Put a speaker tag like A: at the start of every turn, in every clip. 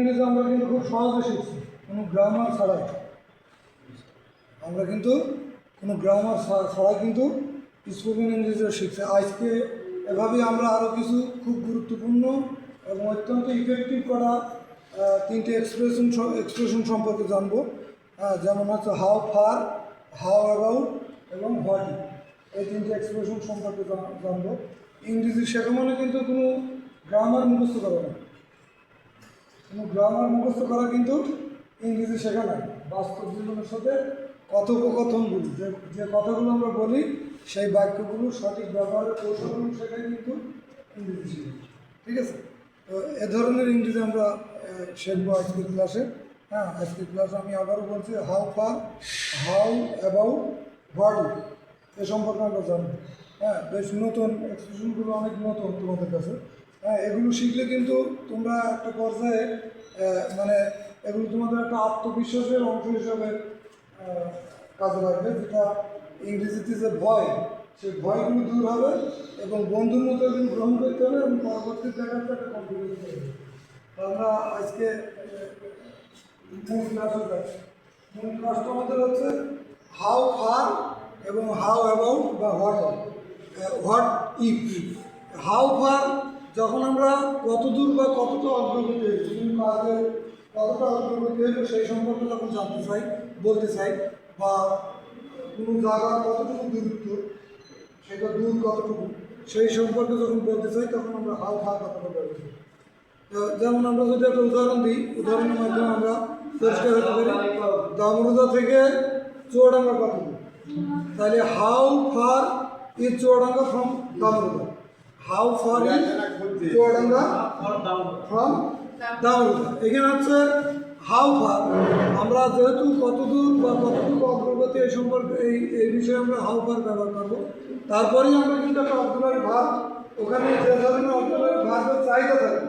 A: ইংরেজি আমরা কিন্তু খুব সহজে শিখছি, কোনো গ্রামার ছাড়াই। আমরা কিন্তু কোনো গ্রামার ছাড়াই কিন্তু স্পোকেন ইংরেজিটা শিখছি। আজকে এভাবেই আমরা আরও কিছু খুব গুরুত্বপূর্ণ এবং অত্যন্ত ইফেক্টিভ করা তিনটি এক্সপ্রেশন সম্পর্কে জানবো। যেমন হচ্ছে হাউ ফার, হাউ অ্যাবাউট এবং হোয়াট। এই তিনটি এক্সপ্রেশন সম্পর্কে জানবো। ইংরেজি শেখা মানে কিন্তু কোনো গ্রামার মুখস্থ করা না, কোনো গ্রামার মুখস্থ করা কিন্তু ইংরেজি শেখা নাই। বাস্তব জীবনের সাথে কথোপকথনগুলো, যে কথাগুলো আমরা বলি সেই বাক্যগুলো সঠিক ব্যবহারের কৌশলগুলো শেখাই কিন্তু ইংরেজি শেখা। ঠিক আছে? তো এ ধরনের ইংরেজি আমরা শিখবো আজকের ক্লাসে। আজকের ক্লাসে আমি আবারও বলছি how far, how about, what is, এ সম্পর্কে আমরা জানবো। বেশ নতুন এক্সপ্রেশনগুলো, অনেক নতুন তোমাদের কাছে। এগুলো শিখলে কিন্তু তোমরা একটা পর্যায়ে মানে এগুলো তোমাদের একটা আত্মবিশ্বাসের অংশ হিসাবে কাজে লাগবে, যেটা ইংরেজিতে যে ভয়, সেই ভয়গুলো দূর হবে এবং বন্ধুর মতো একদিন গ্রহণ করতে হবে এবং পরবর্তী জায়গাতে একটা কনফিডেন্স হবে। আমরা আজকে মূল ক্লাসে যাচ্ছি। মূল ক্লাসটা আমাদের হচ্ছে হাউ ফার এবং হাউ অ্যাবাউট বা হোয়াট ইফ। হাউ ফার যখন আমরা কত দূর বা কতটা অগ্রগতি হয়েছি, কোনো কাজে কতটা অগ্রগতি হয়েছে সেই সম্পর্কে যখন জানতে চাই, বলতে চাই, বা কোনো জায়গার কতটুকু দূরত্ব, সেটা দূর কতটুকু, সেই সম্পর্কে যখন বলতে চাই তখন আমরা হাউ ফার কথাটা বলতে চাই। যেমন আমরা যদি একটা উদাহরণ দিই, উদাহরণের মাধ্যমে আমরা পরিষ্কার হতে পারি। দামোদা থেকে চুয়াডাঙ্গা কত দূর, তাহলে how far is Chuadanga from Damoda. How far is Chuadanga from Damoda. এখানে হচ্ছে হাউ ফার, আমরা যেহেতু কত দূর বা কতটুকু অগ্রগতি এই সম্পর্কে এই বিষয়ে আমরা হাউ ফার ব্যবহার করবো। তারপরেই আমরা কিন্তু একটা অক্সিলারি ভার্ব, ওখানে যে ধরনের অক্সিলারি ভার্বের চাহিদা থাকে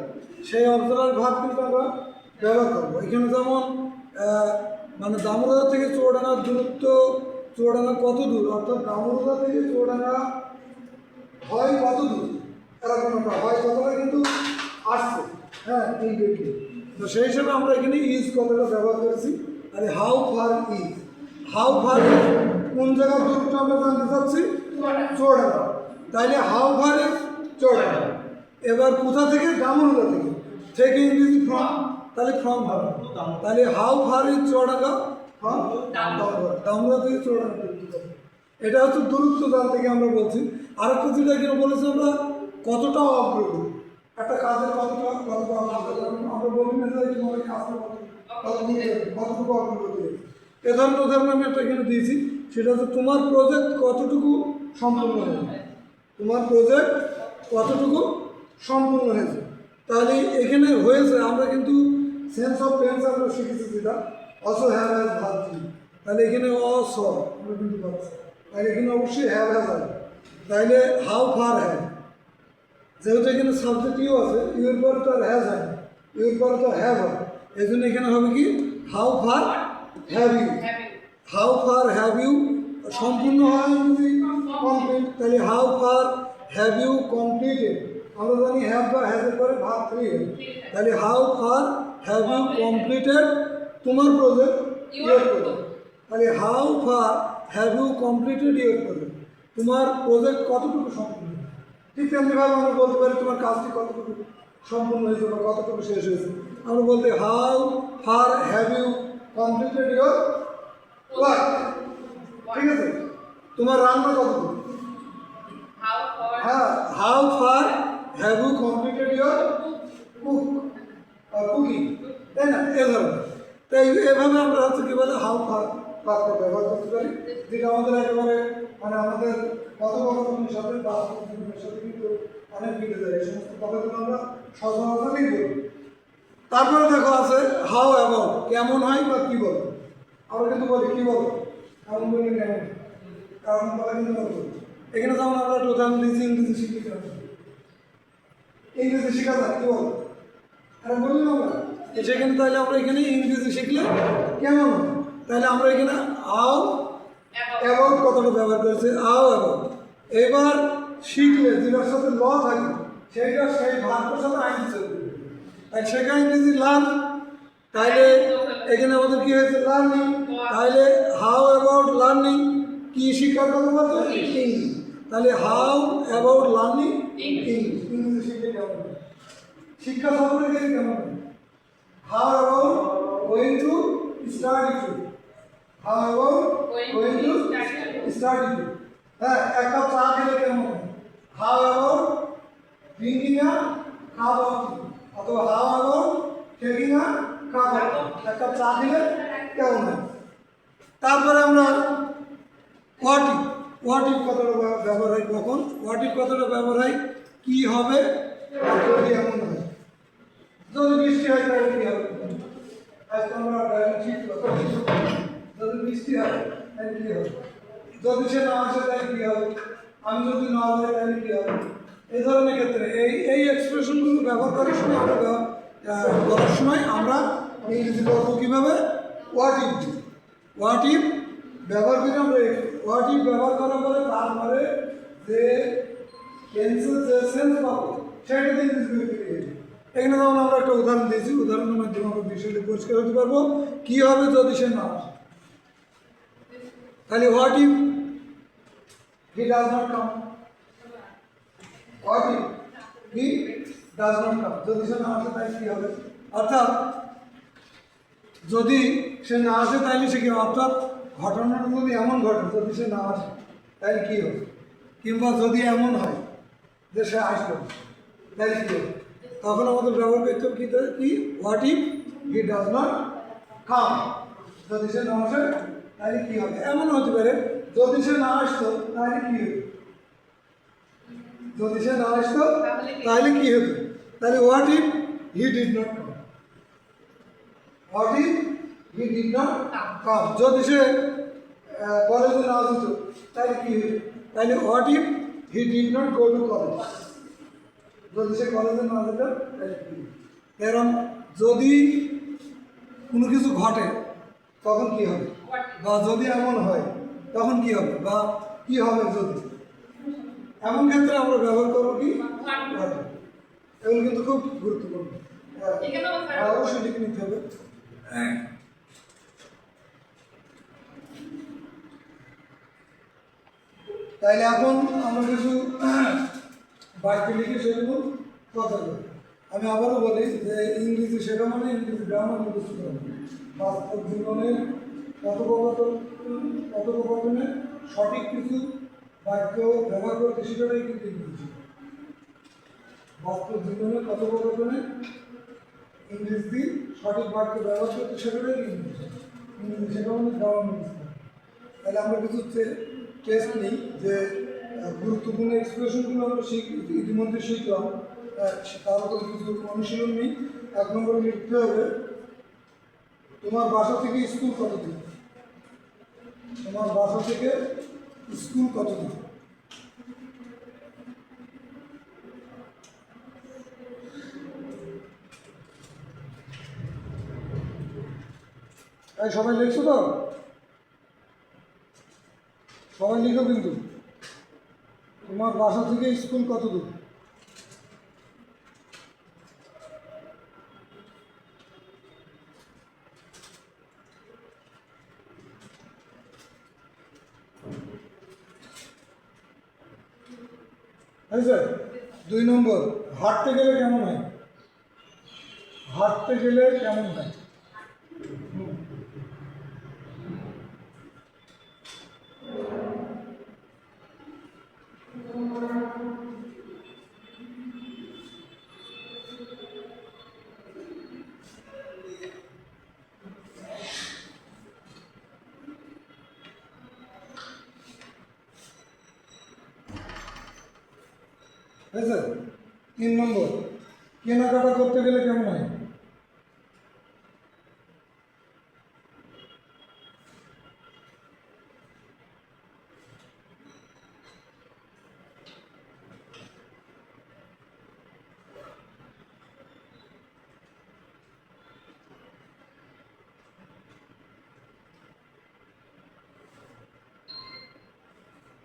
A: সেই অক্সিলারি ভার্ব কিন্তু আমরা ব্যবহার করবো। এখানে যেমন মানে দামোদা থেকে চুয়াডাঙ্গার দূরত্ব, চুয়াডাঙ্গা কত দূর, অর্থাৎ দামোদা থেকে চুয়াডাঙ্গা হয় কত দূর, এরকম একটা হয় কথাটা কিন্তু আসছে। ইনডিরেক্টলি। তো সেই হিসাবে আমরা এখানে ইজ কথাটা ব্যবহার করেছি। আর how far is, how far is কোন জায়গার দূরত্ব আমরা জানতে চাচ্ছি, চুয়াডাঙ্গা। তাইলে হাউ ফার ইজ চুয়াডাঙ্গা। এবার কোথা থেকে, দামোদা থেকে ইংরেজি ফ্রম, তাহলে ফ্রম হবে। তাহলে how far is Chuadanga from Damoda থেকে চুয়াডাঙ্গা। এটা হচ্ছে দূরত্ব জানতে গিয়ে আমরা বলছি। আরেকটা যেটা এখানে বলেছি আমরা কতটা অগ্রগতি, একটা কাজের কতটা আমরা বলি না যে তোমাদের কাজটা কতটুকু অগ্রগতি। এ ধরনের উদাহরণ আমি একটা এখানে দিয়েছি, সেটা হচ্ছে তোমার প্রজেক্ট কতটুকু সম্পূর্ণ হয়েছে, তোমার প্রজেক্ট কতটুকু সম্পূর্ণ হয়েছে। তাহলে এখানে হয়েছে, আমরা কিন্তু সেন্স অফ টেন্স আমরা শিখেছি, যেটা অস হ্যাভ হ্যাজ ভাব। তাহলে এখানে অস আমরা কিন্তু পাচ্ছি, তাহলে এখানে অবশ্যই হ্যাভ হ্যাজ হবে। তাইলে হাউ ফার হ্যাভ, যেহেতু এখানে সাবজেক্ট ইউ আছে, ইউর পরে তো আর হ্যাজ হয় না, ইউর পরে তো হ্যাভ হয়। এই জন্য এখানে হবে কি how far have you. How far have you সম্পূর্ণ হয় যদি কমপ্লিট, তাহলে how far have you completed. আমরা জানি হ্যাভ বা হ্যাজের পরে ভার্ব 3 হয়। তাহলে how far have you completed তোমার প্রজেক্ট, ইউর প্রজেক্ট। তাহলে how far have you completed your project, তোমার প্রজেক্ট কতটুকু সম্পূর্ণ। ঠিক তেমনিভাবে আমরা বলতে পারি তোমার কাজটি কতটুকু সম্পূর্ণ হয়েছে বা কতটুকু শেষ হয়েছে। আমরা বলতে how far have you completed your work. ঠিক আছে? তোমার রান্না কতটুকু, how far have you completed your cooking, তাই না? এ ধরনের। তাই এভাবে আমরা হচ্ছে কী বলে হাউ ফার বাক্য ব্যবহার করতে পারি, যেটা আমাদের একেবারে মানে আমাদের কথোপকথনের সাথে বাস্তব জীবনের সাথে কিন্তু অনেক মিলে যায়। এই সমস্ত কথাগুলো আমরা সচরাচরই বলি। তারপরে দেখো আছে হাউ অ্যাবাউট, কেমন হয় বা কী বলো। আমরা কিন্তু বলি কী বলো, কেমন বলি, কেমন কারণ বলা কিন্তু বলবো। এখানে যেমন আমরা একটা উদাহরণ দিয়েছি, ইংরেজি শিখি, ইংরেজি শেখা যায় কী বলো, আর বলি না আমরা সেখানে। তাহলে আমরা এখানে ইংরেজি শিখলে কেমন হয়, তাহলে আমরা এখানে হাউ অ্যাবাউট কথাটা ব্যবহার করেছি, হাউ অ্যাবাউট। এবার শিখলে যেটার সাথে ল থাকে সেইটা সেই ভার্বের সাথে আইন চলবে। তাই শেখা ইংরেজি লার্ন, তাহলে এখানে আমাদের কি হয়েছে লার্নিং। তাহলে হাউ অ্যাবাউট লার্নিং কি শিক্ষার কথা বলতো ইংলিশ। তাহলে how about learning English. English শিখে কেমন শিক্ষা সম্পর্কে গেলে কেমন how about going to study to. How about going to study to. হ্যাঁ এক কাপ চা খেলে কেমন how about drinking a cup of tea. অথবা how about taking a cup of tea. এক কাপ চা খেলে কেমন হয়। তারপরে আমরা হোয়াট ইফ। হোয়াট ইফ কথাটা ব্যবহার হয় কখন। হোয়াট ইফ কথাটা ব্যবহার হয় কি হবে যদি এমন হয়। যদি বৃষ্টি হয় তাহলে কি হবে। আজকে আমরা যদি বৃষ্টি হয় তাহলে কি হবে। যদি সে না আসে তাহলে কি হবে। আমি যদি না যাই তাহলে কি হবে। এই ধরনের ক্ষেত্রে এই এক্সপ্রেশনগুলো ব্যবহার করার সময় আমরা বলার সময় আমরা ইংরেজি বলবো কীভাবে হোয়াট ইফ। হোয়াট ইফ ব্যবহার করি আমরা হোয়াট ইফ ব্যবহার করার পরে তারপরে যে টেন্সের যে সেন্স পাবো সেটা দিয়ে ইংরেজি। এখানে যেমন আমরা একটা উদাহরণ দিয়েছি, উদাহরণের মাধ্যমে আমরা বিষয়টি পরিষ্কার হতে পারবো কী হবে যদি সে না আসে। তাহলে what if he does not come. What if he does not come. যদি সে না আসে তাহলে কী হবে। অর্থাৎ যদি সে না আসে তাহলে সে কী। অর্থাৎ ঘটনাটা যদি এমন ঘটে যদি সে না আসে তাহলে কী হবে। কিংবা যদি এমন হয় যে সে আসবে তাহলে কী হবে। তখন আমাদের ব্যবহার করতে হবে কি what if he does not come. যদি সে না আসে তাহলে কী হবে। এমন হতে পারে যদি সে না আসতো তাহলে কী হবে। যদি সে না আসতো তাহলে কী হতো। তাহলে what if he did not come. What if he did not come. যদি সে কলেজে না যেত তাহলে কী হতো। তাহলে what if he did not go to college. যদি সে কলেজে না যেত তাহলে কী। কারণ যদি কোনো কিছু ঘটে তখন কী হবে বা যদি এমন হয় তখন কী হবে বা কী হবে যদি। এমন ক্ষেত্রে আমরা ব্যবহার করবো কি এগুলো কিন্তু খুব গুরুত্বপূর্ণ। অবশ্যই লিখে নিতে হবে। তাইলে এখন আমরা কিছু বাক্য লিখে সেগুলো কথা বলি। আমি আবারও বলি যে ইংরেজি শেখা মানে ইংরেজি গ্রামার মুখস্থ করা। বাস্তব জীবনের কথোপকথনে সঠিক কিছু বাক্য ব্যবহার করতে শেখাটাই কিন্তু ইংরেজি। বাস্তব জীবনের কথোপকথনে ইংরেজি সঠিক বাক্য ব্যবহার করতে শেখাটাই ইংরেজি। ইংরেজি শেখা মানে গ্রামার মুখস্থ। তাহলে আমরা কিছু টেস্ট নিই যে গুরুত্বপূর্ণ এক্সপ্রেশনগুলো আমরা ইতিমধ্যে শিখলাম। তার উপর কিছু অনুশীলন নিই। 1 নম্বরে লিখতে হবে তোমার বাসা থেকে স্কুল কত দূর। তোমার বাসা থেকে স্কুল কত দূর। তাই সবাই লিখছো তো। সবাই লিখো কিন্তু তোমার বাসা থেকে স্কুল কত দূর। স্যার 2 নম্বর হাঁটতে গেলে কেমন হয়। হাঁটতে গেলে কেমন হয়। স্যার 3 নম্বর কেনাকাটা করতে গেলে কেমন হয়।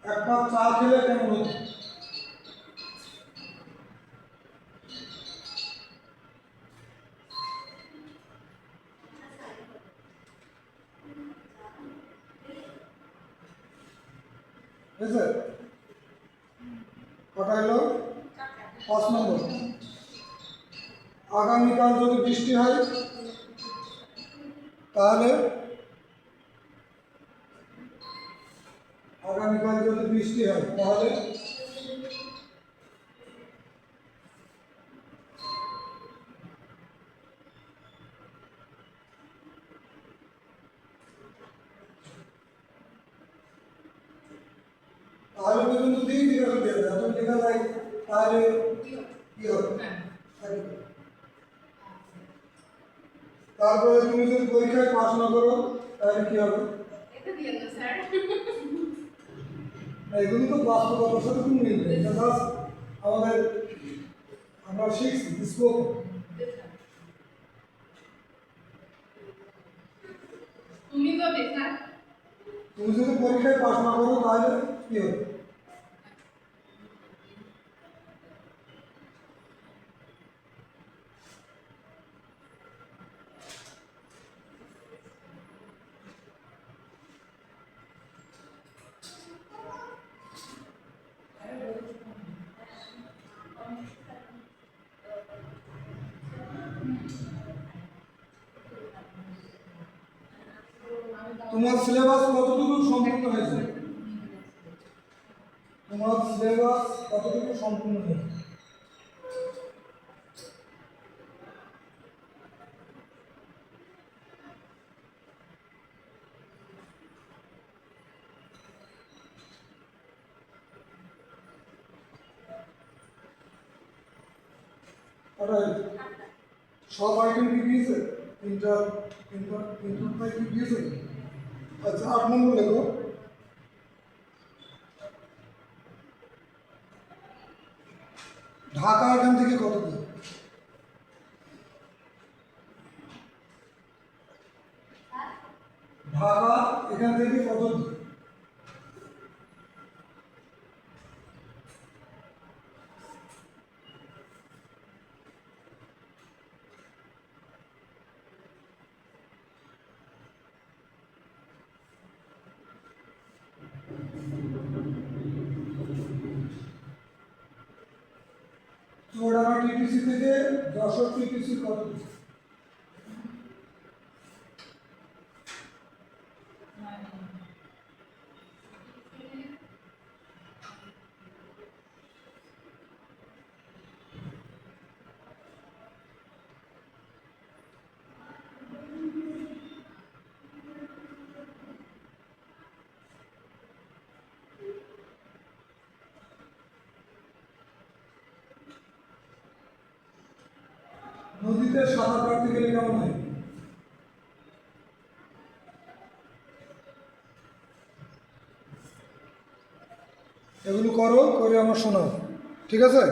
A: এক কাপ চা খেলে কেমন হতো। আছে? কটা হলো? 5 নম্বর। আগামীকাল যদি বৃষ্টি হয় তাহলে আগামীকাল যদি বৃষ্টি হয় তাহলে তাহলে পর্যন্ত দিয়ে জিজ্ঞাসা দিয়ে দেয় এত লেখা যায় তাহলে কি হবে? তারপরে তুমি যদি পরীক্ষায় পাস না করো তাহলে কি হবে? এগুলো তো বাস্তবতার সাথে তুমি মিলবে। এটা জাস্ট আমাদের আমরা শিখছি স্কোপ। তুমি যদি পরীক্ষায় পাস না করো তাহলে কি হবে? তোমার সিলেবাস কতটুকু সম্পূর্ণ হয়েছে? তোমার সিলেবাস কতটুকু সম্পূর্ণ হয়েছে? সব আইটেম কি দিয়েছে? তিনটা কি দিয়েছে? আচ্ছা 8 নম্বর লেখো। ঢাকা এখান থেকে কত দূর? ঢাকা এখান থেকে কত দূর? চৌডাঙ্গা টিটিসি থেকে যশোর টিটিসি কত দূর? নদীতে সাঁতার কাটতে গেলে কেমন হয়? এগুলো করো, করে আমার শোনাও, ঠিক আছে?